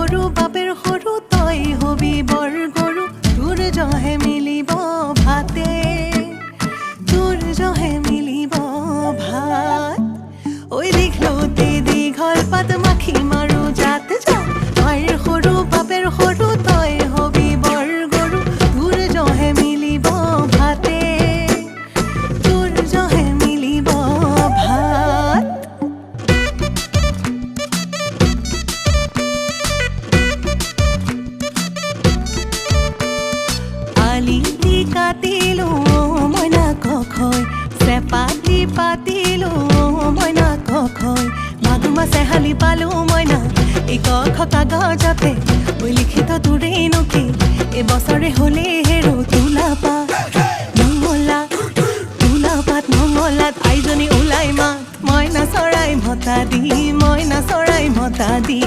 সৰু বাপেৰ সৰু তই হবি বৰ গৰু তোৰ জহে মিলিব ভাতে তোৰ জহে মিলিব ভাত ঐ দীঘলতে দীঘল পাত মাখি মাৰো জাত জাত তইৰ সৰু বাপেৰ সৰু তই হবি বৰ গৰু তোৰ জহে মিলিব ভাতে তোৰ জহে মিলিব ভাত আলিটি কাটিলো মইনা কখৈ চেপাতি পাতিলো মইনা কখৈ মাগুৰ মাছে হালি পালো মইনা এই কখ কাগজতে ঐ লিখিত তোৰেই নকি এবছৰে হলে হেৰো তোলা পাত মঙলাত আইজনী ওলাই মাত মইনা চৰাই মতা দি